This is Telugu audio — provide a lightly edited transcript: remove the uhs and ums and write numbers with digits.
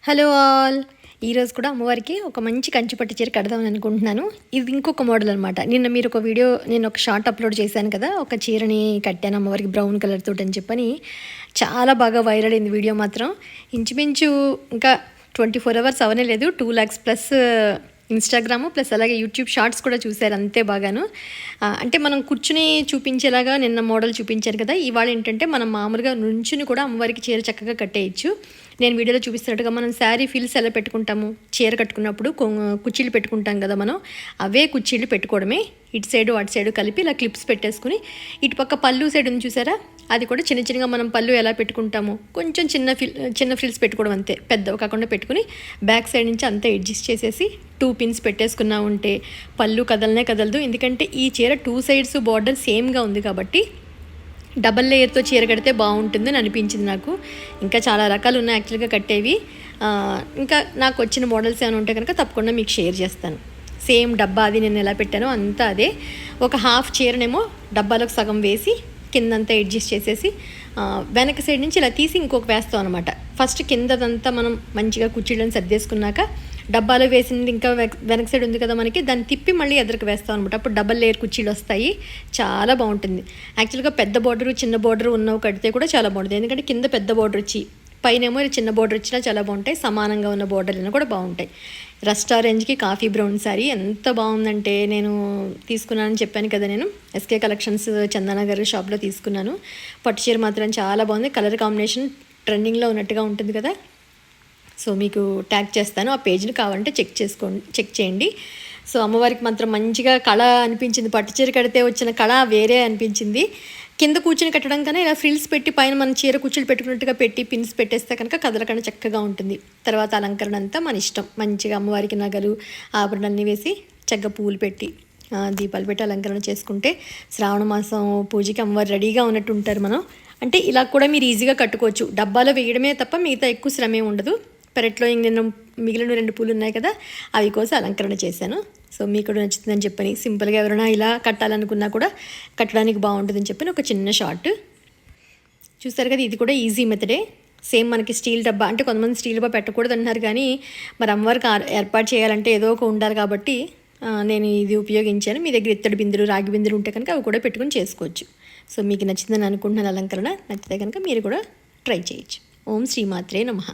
Hello all. ఈరోజు కూడా అమ్మవారికి ఒక మంచి కంచిపట్టు చీర కడదామని అనుకుంటున్నాను. ఇది ఇంకొక మోడల్ అనమాట. నిన్న మీరు నేను ఒక షార్ట్ అప్లోడ్ చేశాను కదా, ఒక చీరని కట్టాను అమ్మవారికి బ్రౌన్ కలర్ తోటి అని చెప్పని. చాలా బాగా వైరల్ అయింది వీడియో మాత్రం. ఇంచుమించు ఇంకా 24 అవర్స్ అవనే లేదు, 2 lakhs ప్లస్ ఇన్స్టాగ్రాము ప్లస్ అలాగే యూట్యూబ్ షార్ట్స్ కూడా చూశారు అంతే బాగాను. అంటే మనం కూర్చుని చూపించేలాగా నిన్న మోడల్ చూపించారు కదా, ఇవాళ ఏంటంటే మనం మామూలుగా నుంచుని కూడా అమ్మవారికి చీర చక్కగా కట్టేయచ్చు. నేను వీడియోలో చూపిస్తున్నట్టుగా మనం శారీ ఫిల్స్ ఎలా పెట్టుకుంటాము, చీర కట్టుకున్నప్పుడు కుర్చీలు పెట్టుకుంటాం కదా మనం, అవే కుర్చీలు పెట్టుకోవడమే. ఇటు సైడు అటు సైడు కలిపి ఇలా క్లిప్స్ పెట్టేసుకుని, ఇటు పక్క పళ్ళు సైడ్ ఉంది చూసారా, అది కూడా చిన్న చిన్నగా మనం పళ్ళు ఎలా పెట్టుకుంటాము కొంచెం చిన్న ఫ్రిల్స్ పెట్టుకోవడం అంతే, పెద్దవి కాకుండా పెట్టుకుని బ్యాక్ సైడ్ నుంచి అంతా అడ్జస్ట్ చేసేసి 2 pins పెట్టేసుకున్నా ఉంటే పళ్ళు కదలనే కదలదు. ఎందుకంటే ఈ చీర 2 sides బార్డర్ సేమ్గా ఉంది కాబట్టి డబల్ లేయర్తో చీర కడితే బాగుంటుందని అనిపించింది నాకు. ఇంకా చాలా రకాలు ఉన్నాయి యాక్చువల్గా కట్టేవి. ఇంకా నాకు వచ్చిన మోడల్స్ ఏమైనా ఉంటే కనుక తప్పకుండా మీకు షేర్ చేస్తాను. సేమ్ డబ్బా అది నేను ఎలా పెట్టానో అంతా అదే. ఒక హాఫ్ చీరనేమో డబ్బాలకు సగం వేసి కిందంతా అడ్జస్ట్ చేసేసి వెనక సైడ్ నుంచి ఇలా తీసి ఇంకొక వేస్తాం అనమాట. ఫస్ట్ కిందదంతా మనం మంచిగా కుర్చీలను సర్దేసుకున్నాక డబ్బాలో వేసింది ఇంకా వెనక సైడ్ ఉంది కదా మనకి, దాన్ని తిప్పి మళ్ళీ ఎదురుకు వేస్తాం అనమాట. అప్పుడు డబల్ లేయర్ కుర్చీలు వస్తాయి, చాలా బాగుంటుంది. యాక్చువల్గా పెద్ద బార్డరు చిన్న బార్డర్ ఉన్నవి కడితే కూడా చాలా బాగుంటుంది. ఎందుకంటే కింద పెద్ద బార్డర్ వచ్చి పైనేమో చిన్న బార్డర్ వచ్చినా చాలా బాగుంటాయి, సమానంగా ఉన్న బార్డర్లు కూడా బాగుంటాయి. రస్ట్ ఆరెంజ్కి కాఫీ బ్రౌన్ శారీ ఎంత బాగుందంటే, నేను తీసుకున్నానని చెప్పాను కదా, నేను ఎస్కే కలెక్షన్స్ చందనగర్ షాప్లో తీసుకున్నాను. పట్టు చీర మాత్రం చాలా బాగుంది. కలర్ కాంబినేషన్ ట్రెండింగ్లో ఉన్నట్టుగా ఉంటుంది కదా. సో మీకు ట్యాగ్ చేస్తాను, ఆ పేజ్ని కావాలంటే చెక్ చేయండి. సో అమ్మవారికి మాత్రం మంచిగా కళ అనిపించింది. పట్టు చీర కడితే వచ్చిన కళ వేరే అనిపించింది. కింద కూర్చుని కట్టడం కన్నా ఇలా ఫ్రిల్స్ పెట్టి పైన మన చీర కుర్చీలు పెట్టుకున్నట్టుగా పెట్టి పిన్స్ పెట్టేస్తే కనుక కదలకుండా చక్కగా ఉంటుంది. తర్వాత అలంకరణ అంతా మన ఇష్టం. మంచిగా అమ్మవారికి నగలు ఆభరణాన్ని వేసి చక్కగా పూలు పెట్టి దీపాలు పెట్టి అలంకరణ చేసుకుంటే శ్రావణ మాసం పూజకి అమ్మవారు రెడీగా ఉన్నట్టు ఉంటారు మనం. అంటే ఇలా కూడా మీరు ఈజీగా కట్టుకోవచ్చు. డబ్బాలో వేయడమే తప్ప మిగతా ఎక్కువ శ్రమే ఉండదు. పెరట్లో నేను మిగిలిన 2 పూలు ఉన్నాయి కదా, అవి కోసం అలంకరణ చేశాను. సో మీకు కూడా నచ్చుతుందని చెప్పని, సింపుల్గా ఎవరైనా ఇలా కట్టాలనుకున్నా కూడా కట్టడానికి బాగుంటుందని చెప్పని ఒక చిన్న షార్ట్ చూస్తారు కదా. ఇది కూడా ఈజీ మెథడే. సేమ్ మనకి స్టీల్ డబ్బా, అంటే కొంతమంది స్టీల్ డబ్బా పెట్టకూడదు అంటున్నారు, కానీ మరి అమ్మవారికి ఏర్పాటు చేయాలంటే ఏదో ఒక ఉండాలి కాబట్టి నేను ఇది ఉపయోగించాను. మీ దగ్గర ఇత్తడి బిందులు రాగి బిందులు ఉంటే కనుక అవి కూడా పెట్టుకుని చేసుకోవచ్చు. సో మీకు నచ్చిందని అనుకుంటున్నాను అలంకరణ. నచ్చితే కనుక మీరు కూడా ట్రై చేయొచ్చు. ఓం శ్రీమాత్రే నమః.